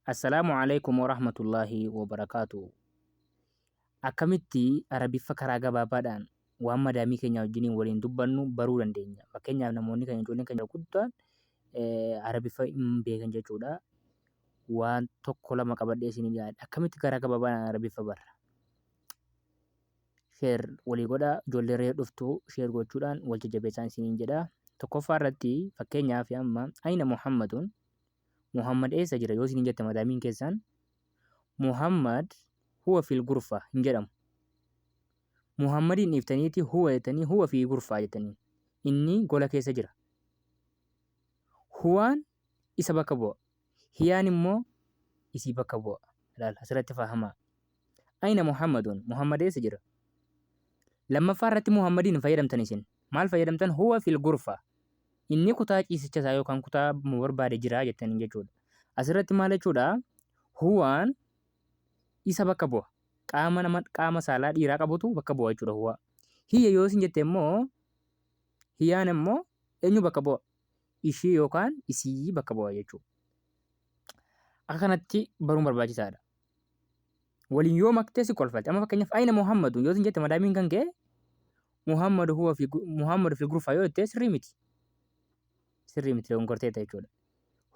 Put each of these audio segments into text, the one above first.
Assalamualaikum warahmatullahi wabarakatuh. Akkamitti Arabiffaa karaa gabaabaadhaan waan madaamii keenya wajjiniin waliin dubbannu baruu dandeenya. Fakkeenyaaf namoonni keenya ijoolleen keenya guddaan Arabiffaa hin beekan jechuudha. Waan tokko lama qabadhee isinii dhiyaadha. Akkamitti karaa gabaabaadhaan Arabiffaa barra? Sheer walii godhaa ijoollee re'ee dhuftu sheer gochuudhaan wal jajjabeessaa isiniin jedha. Tokkoffaa irratti fakkeenyaaf amma ayna Muhammadun Muhammad eessa jira yoo isiniin jette madaamiin keessan Muhammad huwa fil gurfa hin jedhamu. Muhammadiin dhiiftaniiti huwa jettanii huwa fi gurfaa jettanii inni gola keessa jira. Huwaan isa bakka bu'a. Hiyaan immoo isii bakka bu'a. Ilaala asirratti fahamaa. Ayna Muhammadun Muhammad eessa jira? Lammaffaa irratti Muhammadiin fayyadamtan isin maal fayyadamtan huwa fil gurfa. Inni kutaa ciisicha isaa yookaan kutaa barbaade jira jettanii jechuudha. Asirratti maal jechuudha? Huwaan isa bakka bu'a. Qaama saalaa dhiiraa qabutu bakka bu'a jechuudha huwa. Hiyya yoo isin jette immoo hiyaan immoo eenyu bakka bu'a? Ishii yookaan isii bakka bu'a jechuudha. Akka kanatti baruun barbaachisaadha. Waliin yoo maktee si kolfalti. Amma fakkeenyaaf ayna Muhammadu yoo isin jette madaamiin kan kee Muhammad fi gurfaa yoo jettee sirrii miti. Sirrii miti dogongorteeta jechuudha.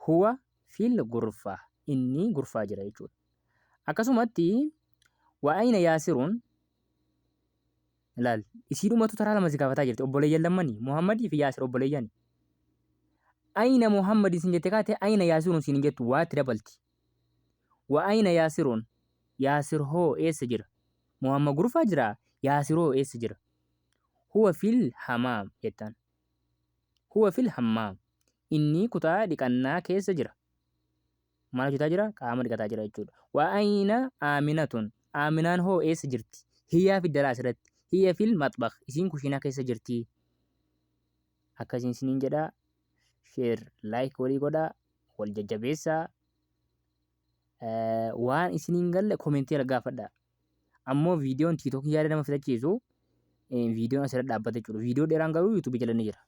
Huwa fil gurfaa inni gurfaa jira jechuudha. Akkasumatti waa ayna yaasiruun ilaal isii dhumatu taraa lama si gaafataa jirti obboleeyyan lammanii Muhammadii fi Yaasir obboleeyyan. Ayna Muhammad isin jette kaate ayna yaasiruun isin jettu waatti dabalti. Waa ayna yaasiruun Yaasir hoo eessa jira? Muhammad gurfaa jira Yaasir hoo eessa jira? Huwa fil hamaam jettaan. Huwa fil hammaam. Inni kutaa dhiqannaa keessa jira. Maal hojjetaa jira? Qaama dhiqataa jira jechuudha. Waa ayna aaminatun. Aaminaan hoo eessa jirti? Hiyyaa fidalaa asirratti. Hiyya fil maxbaq. Isiin kushiinaa keessa jirti. Akkasiin isiniin jedhaa. Sheer laayik walii godhaa. Wal jajjabeessaa. Waan isiniin galle koomentii gaafadhaa. Ammoo viidiyoon tiiktookii yaada nama filachiisu viidiyoon asirratti dhaabbata jechuudha. Viidiyoo dheeraan garuu yuutuubii jala ni jira.